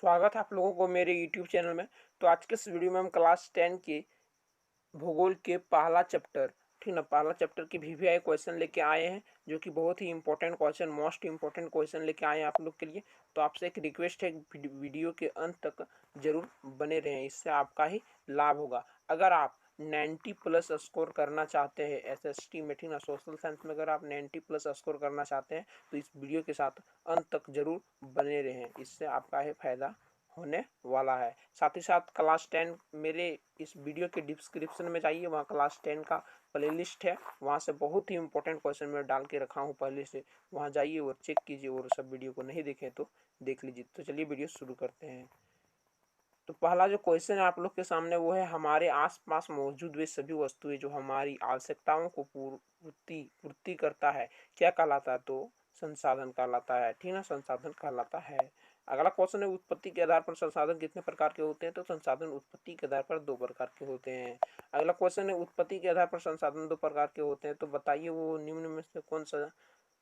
स्वागत है आप लोगों को मेरे YouTube चैनल में। तो आज के इस वीडियो में हम क्लास 10 के भूगोल के पहला चैप्टर, ठीक ना, पहला चैप्टर की VVI क्वेश्चन लेके आए हैं, जो कि बहुत ही important question, most important question लेके आए हैं आप लोग के लिए। तो आपसे एक रिक्वेस्ट है, वीडियो के अंत तक जरूर बने रहें, इससे आपका ही लाभ होगा। अगर आप 90 प्लस स्कोर करना चाहते हैं SST में, ठीक ना, सोशल साइंस में अगर आप 90 प्लस स्कोर करना चाहते हैं तो इस वीडियो के साथ अंत तक जरूर बने रहें, इससे आपका ही फायदा होने वाला है। साथ ही साथ क्लास 10 मेरे इस वीडियो के डिस्क्रिप्शन में जाइए, वहाँ क्लास 10 का प्लेलिस्ट है, वहाँ से बहुत ही इंपॉर्टेंट क्वेश्चन मैं डाल के रखा हूँ पहले से, वहाँ जाइए और चेक कीजिए, और सब वीडियो को नहीं देखें तो देख लीजिए। तो चलिए वीडियो शुरू करते हैं। तो पहला जो क्वेश्चन है आप लोग के सामने वो है, हमारे आसपास मौजूद वे सभी वस्तुएं जो हमारी आवश्यकताओं को पूर्ति करता है क्या कहलाता है? तो संसाधन कहलाता है, ठीक ना, संसाधन कहलाता है। अगला क्वेश्चन है, उत्पत्ति के आधार पर संसाधन कितने प्रकार के होते हैं? तो संसाधन उत्पत्ति के आधार पर 2 प्रकार के होते हैं। अगला क्वेश्चन है, उत्पत्ति के आधार पर संसाधन 2 प्रकार के होते हैं, तो बताइए वो निम्न में से कौन सा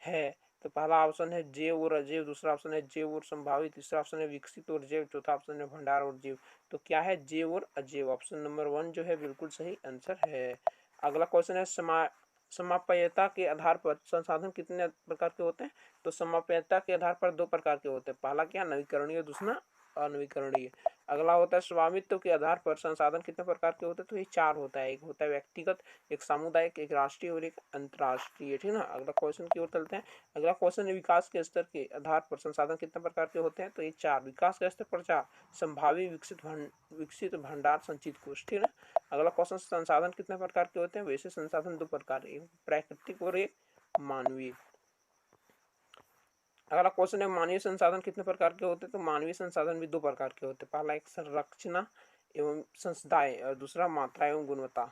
है? तो पहला ऑप्शन है जैव और अजैव, दूसरा ऑप्शन है जैव और संभावित, तीसरा ऑप्शन है विकसित और जैव, चौथा ऑप्शन है भंडार और जैव। तो क्या है? जैव और अजैव। ऑप्शन नंबर 1 जो है बिल्कुल सही आंसर है। अगला क्वेश्चन है, समाप्यता के आधार पर संसाधन कितने प्रकार के होते हैं? तो समाप्यता के आधार पर 2 प्रकार के होते हैं, पहला क्या, नवीकरणीय, दूसरा अनवीकरणीय। अगला होता है, स्वामित्व के आधार पर संसाधन कितने प्रकार के होते हैं? तो ये 4 होता है, एक होता है व्यक्तिगत, एक सामुदायिक, एक राष्ट्रीय और एक अंतर्राष्ट्रीय, ठीक ना। अगला क्वेश्चन की ओर चलते हैं। अगला क्वेश्चन है, विकास के स्तर के आधार पर संसाधन कितने प्रकार के होते हैं? तो ये 4, विकास के स्तर पर 4, संभावी, विकसित, भंडार, संचित कोष, ठीक है। अगला क्वेश्चन, संसाधन कितने प्रकार के होते हैं? वैसे संसाधन 2 प्रकार, एक प्राकृतिक और एक मानवीय। अगला क्वेश्चन है, मानवीय संसाधन कितने प्रकार के होते हैं? तो मानवीय संसाधन भी 2 प्रकार के होते हैं, पहला एक संरचना एवं संस्थाएं और दूसरा मात्रा एवं गुणवत्ता।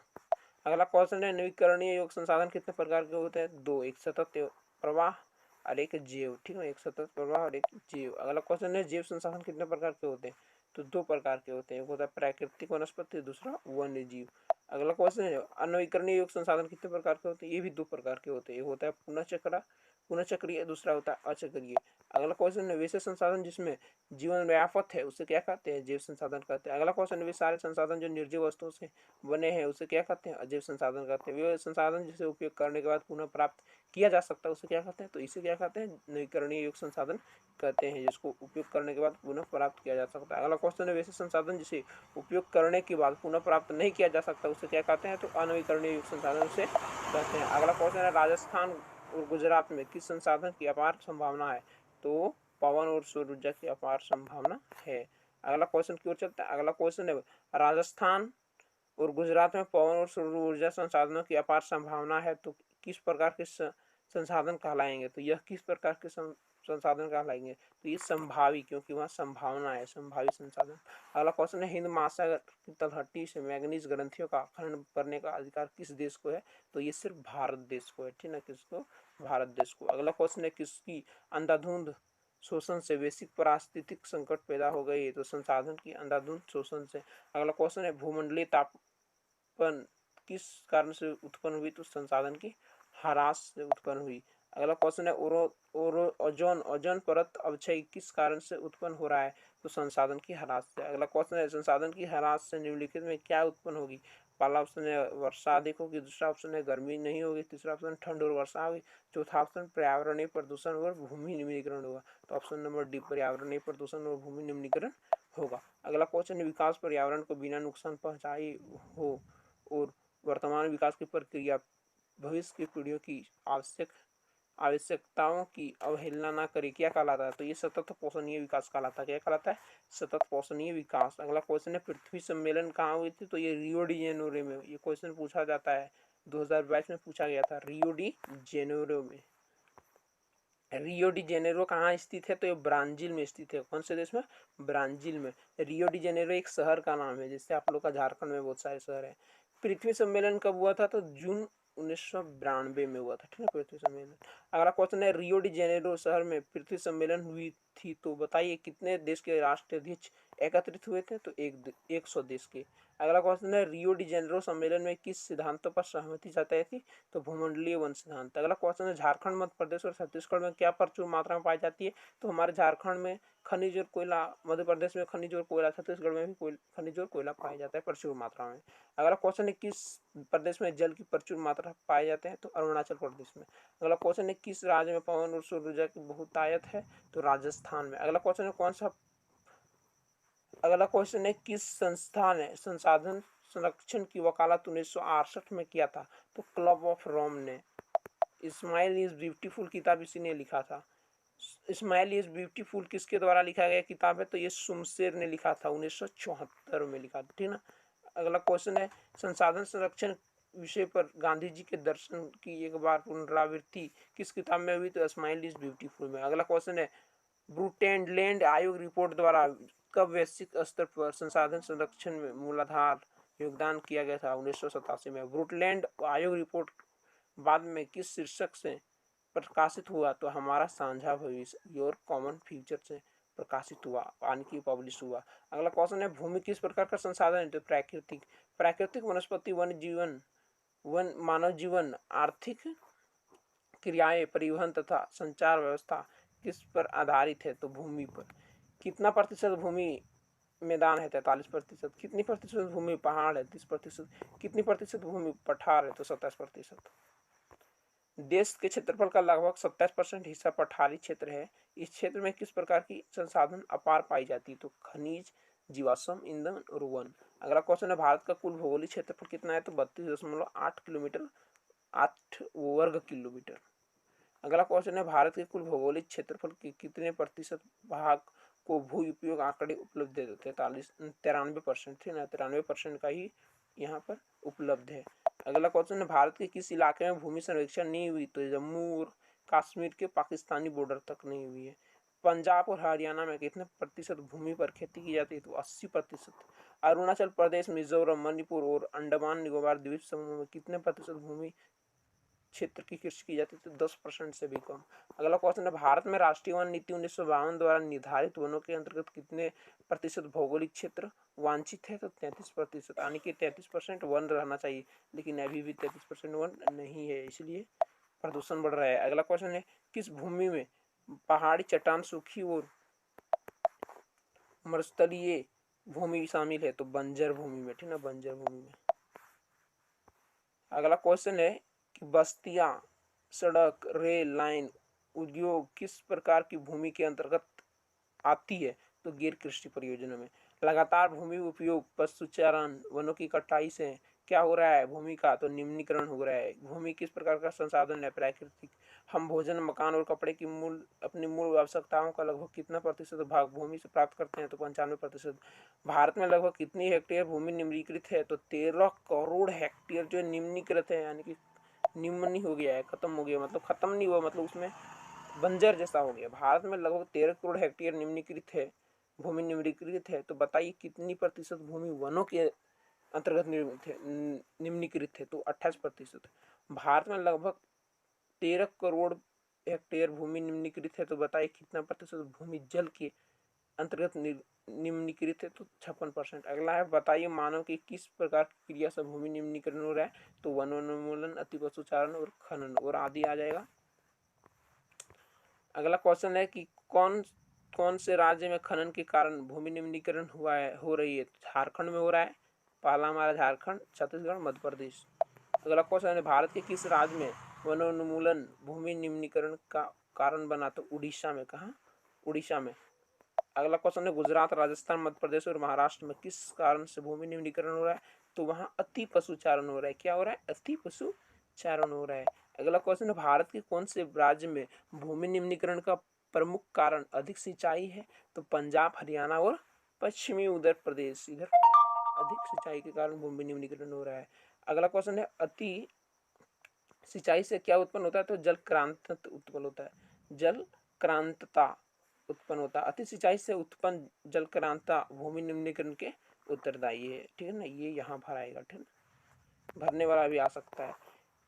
अगला क्वेश्चन है, नवीकरणीय योग संसाधन कितने प्रकार के होते हैं? 2, एक सतत प्रवाह और एक जैव, ठीक है, एक सतत प्रवाह और एक जैव। अगला क्वेश्चन है, जैव संसाधन कितने प्रकार के होते हैं? तो 2 प्रकार के होते हैं, एक होता है प्राकृतिक वनस्पति, दूसरा वन्य जीव। अगला क्वेश्चन है, अनवीकरणीय योग संसाधन कितने प्रकार के होते हैं? ये भी 2 प्रकार के होते हैं, एक होता है पुनः चक्रीय, दूसरा होता है अचक्रीय। अगला क्वेश्चन है, वैसे संसाधन जिसमें जीवन व्यापक है उसे क्या कहते हैं? जैव संसाधन कहते हैं। अगला क्वेश्चन है, वे सारे संसाधन जो निर्जीव वस्तुओं से बने हैं उसे क्या कहते हैं? अजैव संसाधन कहते हैं। वे संसाधन जिसे उपयोग करने के बाद पुनः प्राप्त किया जा सकता है उसे क्या कहते हैं? तो इसे क्या कहते हैं? नवीकरणीय योग संसाधन कहते हैं, जिसको उपयोग करने के बाद पुनः प्राप्त किया जा सकता है। अगला क्वेश्चन है, वैसे संसाधन जिसे उपयोग करने के बाद पुनः प्राप्त नहीं किया जा सकता उसे क्या कहते हैं? तो अनवीकरणीय योग संसाधन उसे कहते हैं। अगला क्वेश्चन है, राजस्थान और गुजरात में किस संसाधन की अपार संभावना है? तो पवन और सौर ऊर्जा की अपार संभावना है। अगला क्वेश्चन की ओर चलता है। अगला क्वेश्चन है, राजस्थान और गुजरात में पवन और सौर ऊर्जा संसाधनों की अपार संभावना है, तो किस प्रकार के संसाधन कहलाएंगे? तो यह किस प्रकार के संसाधन कहलाएंगे? तो ये संभावी, क्योंकि वहाँ संभावना है, संभावी संसाधन। अगला क्वेश्चन है, हिंद महासागर की तलहटी से मैग्नीज ग्रंथियों का खनन करने का अधिकार किस देश को है? तो ये सिर्फ भारत देश को है, ठीक है, किसको? भारत देश को। अगला क्वेश्चन है, किसकी अंधाधुंध शोषण से वैश्विक पारिस्थितिक संकट पैदा हो गई है? तो संसाधन की अंधाधुंध शोषण से। अगला क्वेश्चन है, भूमंडलीय तापन किस कारण से उत्पन्न हुई? तो संसाधन की ह्रास से उत्पन्न हुई। अगला क्वेश्चन है, ओजोन परत अवक्षय किस कारण से उत्पन्न हो रहा है? तो संसाधन की ह्रास से। अगला क्वेश्चन है, संसाधन की ह्रास से निम्नलिखित में क्या उत्पन्न होगी? पहला ऑप्शन है वर्षा अधिक होगी, दूसरा ऑप्शन है गर्मी नहीं होगी, तीसरा ऑप्शन ठंड और वर्षा होगी, चौथा ऑप्शन पर्यावरणीय प्रदूषण और भूमि निम्नीकरण होगा। तो ऑप्शन नंबर डी, पर्यावरणीय प्रदूषण और भूमि निम्नीकरण होगा। अगला क्वेश्चन है, विकास पर्यावरण को बिना नुकसान पहुंचाई हो और वर्तमान विकास की प्रक्रिया भविष्य की पीढ़ियों की आवश्यकताओं की अवहेलना न करे, क्या कहलाता है? तो ये सतत पोषणीय विकास कहलाता है। क्या कहलाता है? सतत पोषणीय विकास। अगला क्वेश्चन है, पृथ्वी सम्मेलन कहाँ हुई थी? तो ये रियो डी जेनेरो में। ये क्वेश्चन पूछा जाता है, 2022 में पूछा गया था, रियो डी जेनेरो में। रियो डी जेनेरो कहाँ स्थित है? तो ये ब्राजील में स्थित है। कौन से देश में? ब्राजील में। रियो डी जेनेरो एक शहर का नाम है, जैसे आप लोग का झारखंड में बहुत सारे शहर हैं। पृथ्वी सम्मेलन कब हुआ था? तो जून 1992 में हुआ था, ठीक है, पृथ्वी सम्मेलन। अगला क्वेश्चन है, रियो डी जेनेरो शहर में पृथ्वी सम्मेलन हुई थी। तो बताइए कितने देश के राष्ट्राध्यक्ष एकत्रित हुए थे? तो 100 देश के। अगला क्वेश्चन है, रियो डी जेनेरो सम्मेलन में किस सिद्धांतों पर सहमति जताई थी? तो भूमंडलीय वन सिद्धांत। अगला क्वेश्चन है, झारखंड, मध्य प्रदेश और छत्तीसगढ़ में क्या प्रचुर मात्रा में पाई जाती है? तो हमारे झारखंड में खनिज और कोयला, मध्य प्रदेश में खनिज और कोयला, छत्तीसगढ़ में भी खनिज और कोयला पाया जाता है प्रचुर मात्रा में। अगला क्वेश्चन है, किस प्रदेश में जल की प्रचुर मात्रा पाए जाते हैं? तो अरुणाचल प्रदेश में। अगला क्वेश्चन है, किस राज्य में पवन और सूर्य ऊर्जा की बहुतायत है? तो राजस्थान में। अगला क्वेश्चन है, किस संस्था ने संसाधन संरक्षण की वकालत 1968 में किया था? तो क्लब ऑफ रोम ने। इस्माइल इज ब्यूटीफुल किताब इसी ने लिखा था। इस्माइल इज ब्यूटीफुल किसके द्वारा लिखा गया किताब है? तो ये शुमशेर ने लिखा था, 1974 में लिखा था, ठीक ना। अगला क्वेश्चन है, संसाधन संरक्षण विषय पर गांधी जी के दर्शन की एक बार पुनरावृत्ति किस किताब में हुई? तो इस्माइल इज ब्यूटीफुल में। अगला क्वेश्चन है, ब्रुटेनलैंड आयोग रिपोर्ट द्वारा कब वैश्विक स्तर पर संसाधन संरक्षण में मूलाधार योगदान किया गया था? 1987 में। ब्रुटलैंड आयोग रिपोर्ट बाद में किस शीर्षक से प्रकाशित हुआ? तो हमारा साझा भविष्य, योर कॉमन फ्यूचर से प्रकाशित हुआ, यानी कि पब्लिश हुआ। अगला क्वेश्चन है, भूमि किस प्रकार का संसाधन है? तो प्राकृतिक। प्राकृतिक वनस्पति, वन जीवन, वन मानव जीवन, आर्थिक क्रियाएं, परिवहन तथा संचार व्यवस्था किस पर आधारित है? तो भूमि पर। कितना प्रतिशत भूमि मैदान है? 43%। कितनी प्रतिशत भूमि पहाड़ है? 30%। कितनी प्रतिशत भूमि पठार है? तो 27%। देश के क्षेत्रफल का लगभग 27% हिस्सा पठारी क्षेत्र है। इस क्षेत्र में किस प्रकार की संसाधन अपार पाई जाती है? तो खनिज, जीवाश्म ईंधन और वन। अगला क्वेश्चन है, भारत का कुल भौगोलिक क्षेत्रफल कितना है? तो 32.8 किलोमीटर 8 वर्ग किलोमीटर। अगला क्वेश्चन है, भारत के कुल भौगोलिक क्षेत्रफल के कितने प्रतिशत भाग को भू उपयोग आंकड़े उपलब्ध है? 93%, थे ना, 93% का ही यहाँ पर उपलब्ध है। अगला क्वेश्चन है, भारत के किस इलाके में भूमि सर्वेक्षण नहीं हुई? तो जम्मू और कश्मीर के पाकिस्तानी बॉर्डर तक नहीं हुई है। पंजाब और हरियाणा में कितने प्रतिशत भूमि पर खेती की जाती है? तो 80%। अरुणाचल प्रदेश, मिजोरम, मणिपुर और अंडमान निकोबार द्वीप समूह में कितने प्रतिशत भूमि क्षेत्र की कृषि की जाती है? तो 10% से भी कम। अगला क्वेश्चन है, भारत में राष्ट्रीय वन नीति 1952 द्वारा निर्धारित वनों के अंतर्गत कितने प्रतिशत भौगोलिक क्षेत्र वांछित है? तो 33%, यानी कि 33% वन रहना चाहिए, लेकिन अभी भी 33% वन नहीं है, इसलिए प्रदूषण बढ़ रहा है। अगला क्वेश्चन है, किस भूमि में पहाड़ी चट्टान, सूखी और मरुस्थलीय भूमि शामिल है? तो बंजर भूमि में, ठीक ना, बंजर भूमि में। अगला क्वेश्चन है कि बस्तियां, सड़क, रेल लाइन, उद्योग किस प्रकार की भूमि के अंतर्गत आती है? तो गैर कृषि परियोजना में। लगातार भूमि उपयोग, पशुचारण, वनों की कटाई से क्या हो रहा है? भूमि का तो निम्नीकरण हो रहा है। भूमि किस प्रकार का संसाधन है? प्राकृतिक। हम भोजन, मकान और कपड़े की अपनी मूल आवश्यकताओं का लगभग कितना प्रतिशत भाग भूमि से प्राप्त करते हैं? तो 95%। भारत में लगभग कितनी हेक्टेयर भूमि निम्नीकृत है? तो 13 करोड़ हेक्टेयर जो निम्नीकृत है, यानी कि निम्न हो गया है, खत्म हो गया, मतलब खत्म नहीं हुआ, मतलब उसमें बंजर जैसा हो गया। भारत में लगभग 13 करोड़ हेक्टेयर निम्नीकृत है, भूमि निम्नीकृत है। तो बताइए कितनी प्रतिशत भूमि वनों के अंतर्गत निम्नीकृत है? तो 28%। भारत में लगभग 13 करोड़ हेक्टेयर भूमि निम्नीकृत है। तो बताइए कितना प्रतिशत भूमि जल के अंतर्गत निम्नीकृत है? तो 56%। अगला है, बताइए मानव की किस प्रकार की क्रिया से भूमि निम्नीकरण हो रहा है? तो वनोन्मूलन, अतिपशुचारण और खनन और आदि आ जाएगा। अगला क्वेश्चन है कि कौन कौन से राज्य में खनन के कारण भूमि निम्नीकरण हो रही है? झारखंड में हो रहा है, पहला हमारा झारखंड, छत्तीसगढ़, मध्य प्रदेश। अगला क्वेश्चन है, भारत के किस राज्य में वनोन्मूलन भूमि निम्नीकरण का कारण बना? तो उड़ीसा में। कहाँ? उड़ीसा में। अगला क्वेश्चन है, गुजरात, राजस्थान, मध्य प्रदेश और महाराष्ट्र में किस कारण से भूमि निम्नीकरण हो रहा है? तो वहाँ अति पशुचारण हो रहा है। क्या हो रहा है? अति पशुचारण हो रहा है। अगला क्वेश्चन है, भारत के कौन से राज्य में भूमि निम्नीकरण का प्रमुख कारण अधिक सिंचाई है? तो पंजाब, हरियाणा और पश्चिमी उत्तर प्रदेश, इधर अधिक सिंचाई के कारण भूमि निम्नीकरण हो रहा है। अगला क्वेश्चन है, अति सिंचाई से क्या उत्पन्न होता है? तो जल क्रांत उत्पन्न होता है, जल क्रांतता उत्पन्न होता है। अति सिंचाई से उत्पन्न जल क्रांतता भूमि निम्नीकरण के उत्तरदायी है, ठीक है ना, ये यहाँ भर आएगा, ठीक है, भरने वाला भी आ सकता है।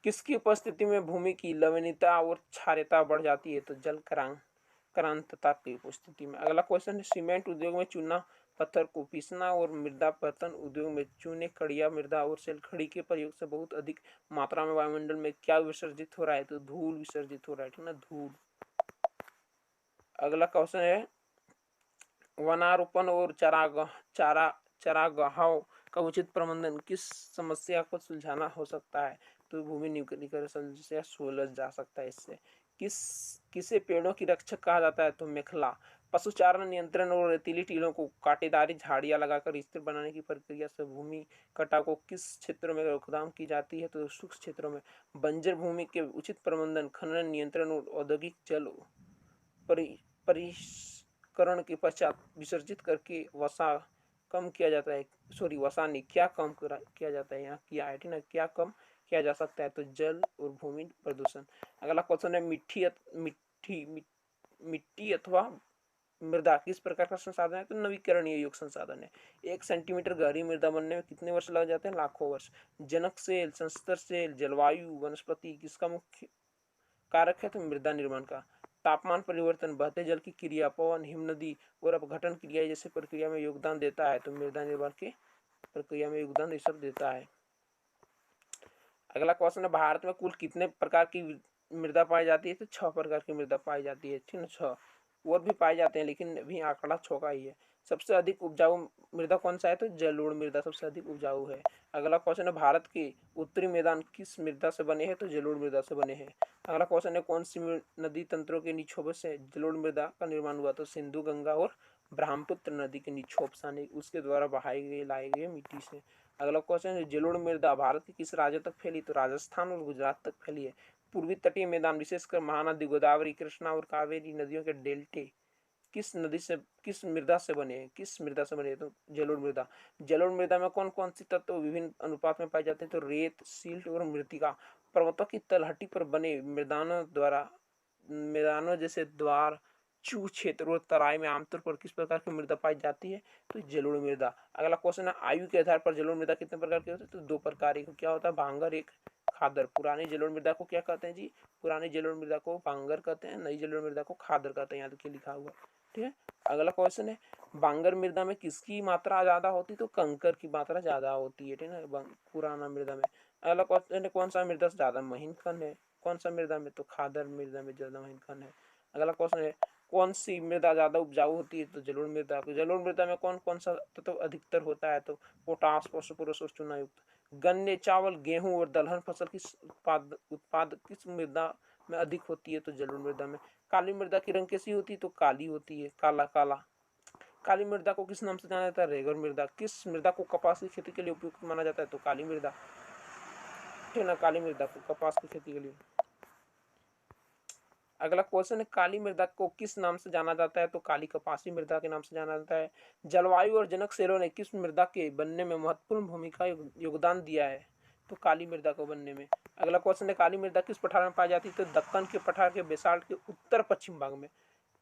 किसकी उपस्थिति में भूमि की लवणीयता और क्षारीयता बढ़ जाती है? तो जल क्रांतता की उपस्थिति में। अगला क्वेश्चन है, सीमेंट उद्योग में चूना पत्थर को पीसना और मृदा पर्तन उद्योग में चूने, कड़िया, मृदा और सेल खड़ी के प्रयोग से बहुत अधिक मात्रा में वायुमंडल में क्या विसर्जित हो रहा है? तो धूल विसर्जित हो रहा है, ठीक ना, धूल। अगला क्वेश्चन है, वनारोपण और चारागाहों का उचित प्रबंधन किस समस्या को सुलझाना हो सकता है? तो भूमि निजीकरण समस्या सुलझ जा सकता है इससे। किसे पेड़ों की रक्षक कहा जाता है? तो मेखला। पशुचारण नियंत्रण और रेतीली टीलों को कांटेदारी झाड़ियां लगाकर स्थिर बनाने की प्रक्रिया से भूमि कटाव को किस क्षेत्रों में रोकथाम की जाती है? तो शुष्क क्षेत्रों में। बंजर भूमि के उचित प्रबंधन, खनन नियंत्रण और औद्योगिक जल परिष्करण के पश्चात विसर्जित करके वसा कम किया जाता है। वसा नहीं, क्या कम किया जाता है? यहाँ किया है, ठीक ना, क्या कम किया जा सकता है? तो जल और भूमि प्रदूषण। अगला क्वेश्चन है, मिट्टी अथवा मृदा किस प्रकार का संसाधन है? तो नवीकरणीय योग संसाधन है। 1 सेंटीमीटर गहरी मृदा बनने में कितने वर्ष लग जाते हैं? लाखों वर्ष। जनक सेल, संस्तर सेल, जलवायु, वनस्पति किसका मुख्य कारक है? तो मृदा निर्माण का। तापमान परिवर्तन, बहते जल की क्रिया, पवन, हिमनदी और अपघटन क्रिया जैसे प्रक्रिया में योगदान देता है। तो मृदा निर्माण की प्रक्रिया में योगदान ये सब देता है। अगला क्वेश्चन है, भारत में कुल कितने प्रकार की मृदा पाई जाती है? तो 6 प्रकार की मृदा पाई जाती है, ठीक है, 6 और भी पाए जाते हैं, लेकिन अभी आंकड़ा 6 का ही है। सबसे अधिक उपजाऊ मृदा कौन सा है? तो जलोढ़ मृदा सबसे अधिक उपजाऊ है। अगला क्वेश्चन है, भारत के उत्तरी मैदान किस मृदा से बने हैं? तो जलोढ़ मृदा से बने हैं। अगला क्वेश्चन है, कौन सी नदी तंत्रों के निक्षोभ से जलोढ़ मृदा का निर्माण हुआ? तो सिंधु, गंगा और ब्रह्मपुत्र नदी के निक्षोभ से उसके द्वारा बहाई गई लाई गई मिट्टी से। अगला क्वेश्चन है, जलोढ़ मृदा भारत के किस राज्य तक फैली? तो राजस्थान और गुजरात तक फैली है। पूर्वी तटीय मैदान विशेषकर महानदी गोदावरी, कृष्णा और कावेरी नदियों के डेल्टे किस मृदा से बने हैं? किस मृदा से बने हैं? तो जलोढ़ मृदा। जलोढ़ मृदा में कौन कौन सी तत्व विभिन्न अनुपात में पाए जाते हैं? तो रेत, सिल्ट और मृतिका। पर्वतों की तलहटी पर बने मैदानों जैसे द्वार, चू क्षेत्र और तराई में आमतौर पर किस प्रकार की मृदा पाई जाती है? तो जलोढ़ मृदा। अगला क्वेश्चन है, आयु के आधार पर जलोढ़ मृदा कितने प्रकार के होते हैं? तो 2 प्रकार। एक क्या होता है? भांगर, एक खादर। पुरानी जलोढ़ मृदा को क्या कहते हैं जी? पुरानी जलोढ़ मृदा को भांगर कहते हैं, नई जलोढ़ मृदा को खादर कहते हैं। यहाँ देखिए लिखा हुआ, ठीक है। अगला क्वेश्चन है, भांगर मृदा में किसकी मात्रा ज्यादा होती है? तो कंकर की मात्रा ज्यादा होती है, ठीक है ना, पुराना मृदा में। अगला क्वेश्चन है, कौन सा मृदा ज्यादा महीन खन है? कौन सा मृदा में? तो खादर मृदा में ज्यादा महीन खन है। अगला क्वेश्चन है, कौन सी मृदा ज्यादा उपजाऊ होती है? तो जलोढ़ मृदा। तो जलोढ़ मृदा में कौन कौन सा तत्व अधिकतर होता है? तो पोटास, फास्फोरस और चूना युक्त। गन्ने, चावल, गेहूं और दलहन फसल की उत्पाद किस मृदा में अधिक होती है? तो जलोढ़ मृदा में। काली मृदा की रंग कैसी होती है? तो काली होती है, काला काला। काली मृदा को किस नाम से जाना जाता है? रेगुर मृदा। किस मृदा को कपास की खेती के लिए उपयुक्त माना जाता है? तो काली मृदा, ठीक है ना, काली मृदा को कपास की खेती के लिए। अगला क्वेश्चन है, काली मृदा को किस नाम से जाना जाता है? तो काली कपासी मृदा के नाम से जाना जाता है। जलवायु और जनक सेलों ने किस मृदा के बनने में महत्वपूर्ण भूमिका योगदान दिया है? तो काली मृदा को बनने में। अगला क्वेश्चन है, काली मृदा किस पठार में पाई जाती है? तो दक्कन के पठार के बेसाल्ट के उत्तर पश्चिम भाग में।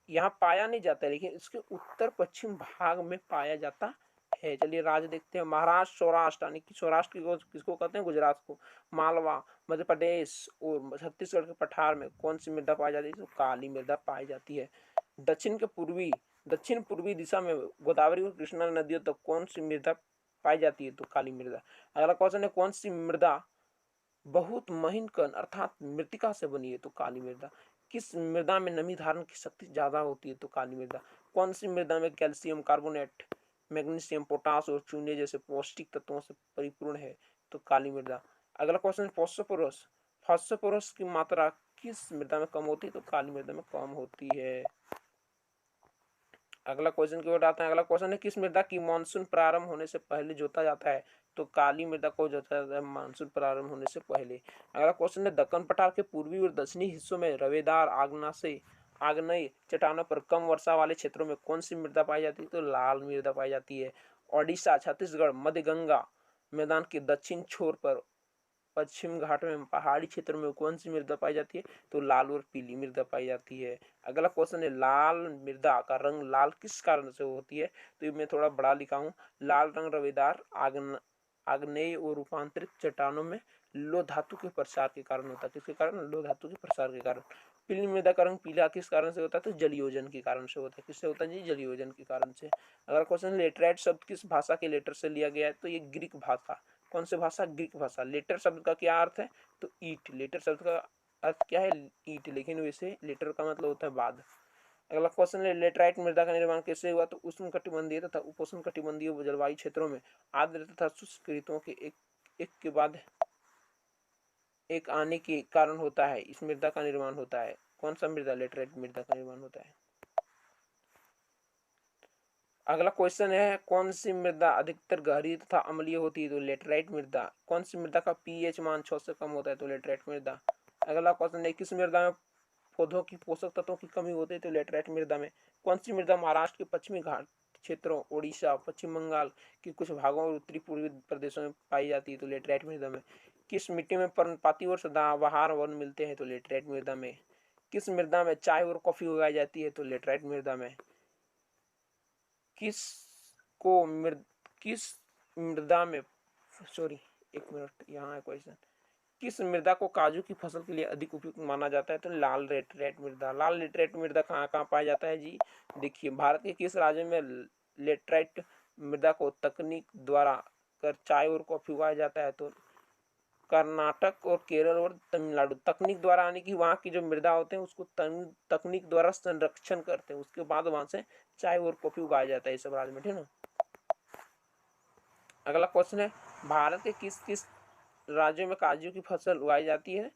यहाँ पाया नहीं जाता है, लेकिन इसके उत्तर पश्चिम भाग में पाया जाता है। चलिए राज्य देखते हैं, महाराष्ट्र, सौराष्ट्र, यानी कि सौराष्ट्र किसको कहते हैं? गुजरात को। मालवा, मध्य प्रदेश और छत्तीसगढ़ के पठार में कौन सी मृदा पाई जाती है? तो काली मृदा पाई जाती है। दक्षिण पूर्वी दिशा में गोदावरी और कृष्णा नदियों तक कौन सी मृदा पाई जाती है? तो काली मृदा। अगला क्वेश्चन है, कौन सी मृदा बहुत महीन कण अर्थात मृतिका से बनी है? तो काली मृदा। किस मृदा में नमी धारण की शक्ति ज्यादा होती है? तो काली मृदा। कौन सी मृदा में कैल्शियम कार्बोनेट, मैग्नीशियम, पोटास और चूने जैसे पौष्टिक तत्वों से परिपूर्ण है? तो काली मृदा। अगला क्वेश्चन, फास्फोरस की मात्रा किस मृदा में कम होती है? तो काली मृदा में कम होती है। अगला क्वेश्चन की ओर आते हैं। अगला क्वेश्चन है, किस मृदा की मानसून प्रारंभ होने से पहले जोता जाता है? तो काली मृदा को जोता जाता है मानसून प्रारंभ होने से पहले। अगला क्वेश्चन है, दक्कन पठार के पूर्वी और दक्षिणी हिस्सों में रवेदार आग्नेय चट्टानों पर कम वर्षा वाले क्षेत्रों में कौन सी मृदा पाई जाती है? तो लाल मृदा पाई जाती है। ओडिशा, छत्तीसगढ़, मध्य गंगा मैदान के दक्षिण छोर पर पश्चिम घाट में पहाड़ी क्षेत्र में कौन सी मृदा पाई जाती है? तो लाल और पीली मृदा पाई जाती है। अगला क्वेश्चन है, लाल मृदा का रंग लाल किस कारण से होती है? तो मैं थोड़ा बड़ा लिखा हूँ। लाल रंग रवेदार आग्नेय और रूपांतरित चट्टानों में लोह धातु के प्रसार के कारण होता है। किसके कारण? लोह धातु के प्रसार के कारण। पीली मृदा का रंग पीला किस कारण से होता है? तो जलयोजन के कारण से होता है। किससे होता है जी? जलयोजन के कारण से। अगला क्वेश्चन, लेटराइट शब्द किस भाषा के लेटर से लिया गया है? तो ये ग्रीक भाषा। कौन सी भाषा? ग्रीक भाषा। लेटर शब्द का क्या अर्थ है? तो ईट। लेटर शब्द का अर्थ क्या है? ईट, लेकिन वैसे लेटर का मतलब होता है बाद। अगला क्वेश्चन है, लेटराइट मृदा का निर्माण कैसे हुआ? तो उष्णकटिबंधीय तथा उपोष्णकटिबंधीय जलवायु क्षेत्रों में आर्द्र तथा शुष्क ऋतुओं के एक के बाद एक आने के कारण होता है, इस मृदा का निर्माण होता है। कौन सा मृदा? लेटराइट मृदा का निर्माण होता है। अगला क्वेश्चन है, कौन सी मृदा अधिकतर गहरी तथा अम्लीय होती है? तो लेटराइट मृदा। कौन सी मृदा का पीएच मान 6 से कम होता है? तो लेटराइट मृदा। अगला क्वेश्चन है, किस मृदा में पौधों की पोषक तत्वों की कमी होती है? तो लेटराइट मृदा में। कौन सी मृदा महाराष्ट्र के पश्चिमी घाट क्षेत्रों, उड़ीसा, पश्चिम बंगाल के कुछ भागों और उत्तरी पूर्वी प्रदेशों में पाई जाती है? तो लेटराइट मृदा में। किस मिट्टी में पर्णपाती और सदाबहार वन मिलते हैं? तो लेटराइट मृदा में। किस मृदा में चाय और कॉफी उगाई जाती है? तो लेटराइट मृदा में। किस को किस मृदा में, सॉरी एक मिनट, यहाँ है क्वेश्चन, किस मृदा को काजू की फसल के लिए अधिक उपयुक्त माना जाता है? तो लाल लेटराइट मृदा। लाल लेटराइट मृदा कहाँ कहाँ पाया जाता है जी? देखिए, भारत के किस राज्य में लेटराइट मृदा को तकनीक द्वारा कर चाय और कॉफी उगाया जाता है? तो कर्नाटक और केरल और तमिलनाडु। तकनीक द्वारा आने की, वहाँ की जो मृदा होते हैं उसको तकनीक द्वारा संरक्षण करते हैं, उसके बाद वहां से चाय और कॉफी उगाया जाता है इस सब राज्य में, ठीक है ना। अगला क्वेश्चन है, भारत के किस किस राज्यों में काजू की फसल उगाई जाती है?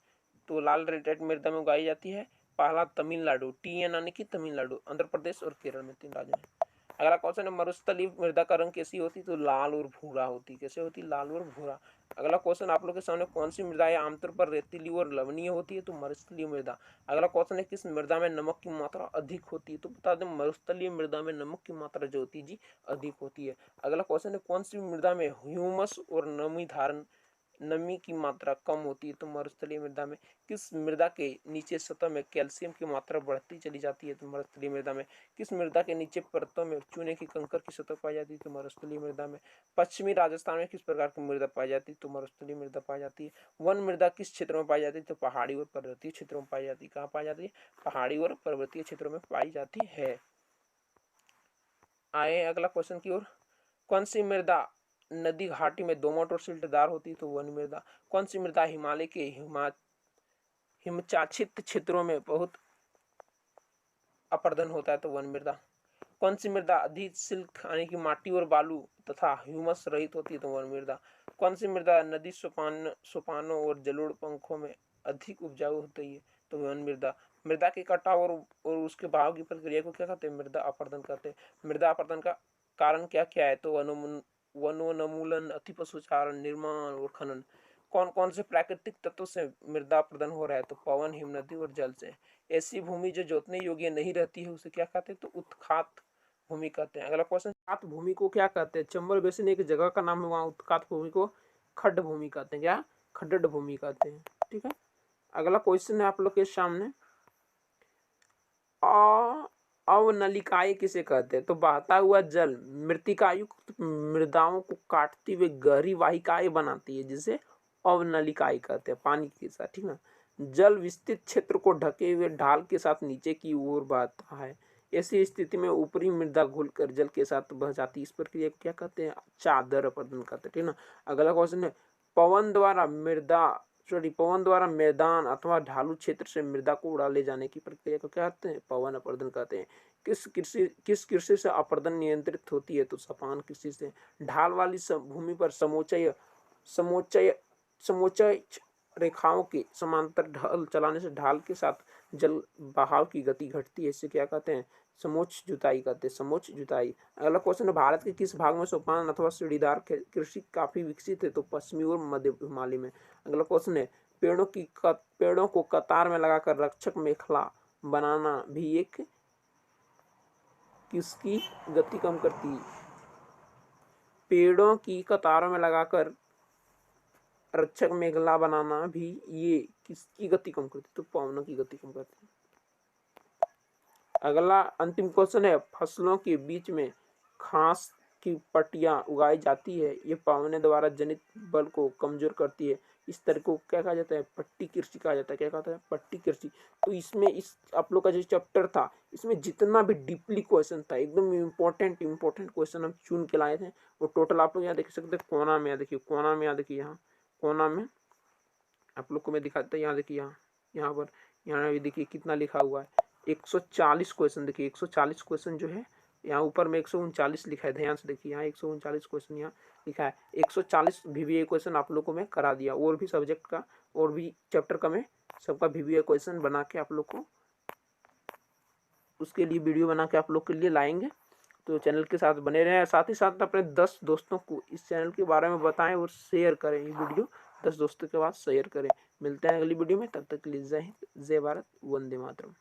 तो लाल लेटराइट मृदा में उगाई जाती है। पहला तमिलनाडु, TN यानी कि तमिलनाडु, आंध्र प्रदेश और केरल में, 3 राज्य हैं। अगला क्वेश्चन है, मरुस्थलीय मृदा का रंग कैसी होती? तो लाल और भूरा होती। कैसे होती? लाल और भूरा। अगला क्वेश्चन आप लोग के सामने, कौन सी मृदा आमतौर पर रेतीली और लवणीय होती है? तो मरुस्थलीय मृदा। अगला क्वेश्चन है, किस मृदा में नमक की मात्रा अधिक होती है? तो बता दें, मरुस्थलीय मृदा में नमक की मात्रा जो होती है जी अधिक होती है। अगला क्वेश्चन है, कौन सी मृदा में ह्यूमस और नमी की मात्रा कम होती है? तो मरुस्थलीय मृदा में। किस मृदा के नीचे सतह में कैल्शियम की मात्रा बढ़ती चली जाती है? तो मरुस्थलीय मृदा में। किस मृदा के नीचे परतों में चूने की कंकर की सतह पाई जाती है? तो मरुस्थलीय मृदा में। पश्चिमी राजस्थान में किस प्रकार की मृदा पाई जाती है? तो मरुस्थलीय मृदा पाई जाती है। वन मृदा किस क्षेत्र में पाई जाती है? तो पहाड़ी और पर्वतीय क्षेत्रों में पाई जाती है। कहाँ पाई जाती है? पहाड़ी और पर्वतीय क्षेत्रों में पाई जाती है। आए अगला क्वेश्चन की ओर, कौन सी मृदा नदी घाटी में दोमट और सिल्टदार होती है? तो वन मृदा। कौन सी मृदा हिमालय के हिमचाछित क्षेत्रों में बहुत अपर्दन होता है? तो वन मृदा। कौन सी मृदा अधिक सिल्क यानी कि माटी और बालू तथा ह्यूमस रहित होती है? तो वन मृदा। कौन सी मृदा नदी सोपानों और जलोढ़ पंखों में अधिक उपजाऊ होती है? तो वन मृदा। मृदा के कटाव और उसके बहाव की प्रक्रिया को क्या कहते हैं? मृदा अपरदन कहते हैं। मृदा अपरदन का कारण क्या क्या है? तो वनोन्मूलन, अतिपशुचारण, निर्माण और खनन। कौन कौन से प्राकृतिक तत्वों से मृदा अपरदन हो रहा है? तो पवन, हिम नदी और जल से। ऐसी भूमि जो जोतने योग्य नहीं रहती है उसे क्या कहते हैं? तो उत्खात भूमि कहते हैं। अगला क्वेश्चन, उत्खात भूमि को क्या कहते हैं? चंबल बेसिन एक जगह का नाम है, वहाँ उत्खात भूमि को खड्ड भूमि कहते हैं। क्या? खड्ड भूमि कहते हैं, ठीक है। अगला क्वेश्चन है आप लोग के सामने, अवनलिकाएं किसे कहते हैं? तो बहता हुआ जल मृतिकायुक्त मृदाओं को काटती हुई गहरी वाहिकाएं बनाती है, जिसे अवनलिकाएं कहते हैं, पानी के साथ, ठीक ना। जल विस्तृत क्षेत्र को ढके हुए ढाल के साथ नीचे की ओर बहता है। ऐसी स्थिति में ऊपरी मृदा घुलकर जल के साथ बह जाती है। इस प्रक्रिया को क्या कहते हैं? चादर अपरदन कहते हैं, ठीक ना। अगला क्वेश्चन है, पवन द्वारा मैदान अथवा ढालू क्षेत्र से मृदा को उड़ा ले जाने की प्रक्रिया को क्या कहते हैं? पवन अपरदन कहते हैं। किस कृषि से अपरदन नियंत्रित होती है? तो सपान कृषि से। ढाल वाली भूमि पर समोच्चय समोच्चय समोच्चय रेखाओं के समांतर ढाल चलाने से ढाल के साथ जल बहाव की गति घटती है। इसे क्या कहते हैं? समोच्च जुताई कहते हैं, समोच्च जुताई। अगला क्वेश्चन है, भारत के किस भाग में सोपान अथवा सीढ़ीदार कृषि काफी विकसित है? तो पश्चिमी और मध्य हिमालय में। अगला क्वेश्चन है, पेड़ों को कतार में लगाकर रक्षक मेखला बनाना भी एक किसकी गति कम करती है? पेड़ों की कतारों में लगाकर रक्षक मेखला बनाना भी ये किसकी गति कम करती है? तो पवनों की गति कम करती है। अगला अंतिम क्वेश्चन है, फसलों के बीच में घास की पट्टियाँ उगाई जाती है, ये पवने द्वारा जनित बल को कमजोर करती है। इस तरह को क्या कहा जाता है? पट्टी कृषि कहा जाता है। क्या कहता है? पट्टी कृषि। तो इसमें इस आप लोग का जो चैप्टर था, इसमें जितना भी डीपली क्वेश्चन था, एकदम इम्पोर्टेंट क्वेश्चन हम चुन के लाए थे, वो टोटल आप लोग यहाँ देख सकते हैं। कोना में यहाँ देखिए, कोना में यहाँ देखिए, यहाँ कोना में आप लोग को मैं दिखाता हूँ। यहाँ देखिए, यहाँ पर यहाँ भी देखिए कितना लिखा हुआ है, 140 क्वेश्चन। देखिए 140 क्वेश्चन जो है, यहाँ ऊपर में 139 लिखा है, ध्यान से देखिए, यहाँ 139 क्वेश्चन यहाँ लिखा है। 140 VBA क्वेश्चन आप लोग को मैं करा दिया, और भी सब्जेक्ट का और भी चैप्टर का मैं सबका VBA क्वेश्चन बना के आप लोग को उसके लिए वीडियो बना के आप लोग के लिए लाएंगे। तो चैनल के साथ बने रहें, साथ ही साथ अपने 10 दोस्तों को इस चैनल के बारे में बताएं और शेयर करें। ये वीडियो 10 दोस्तों के बाद शेयर करें। मिलते हैं अगली वीडियो में, तब तक के लिए जय हिंद, जय भारत, वंदे मातरम।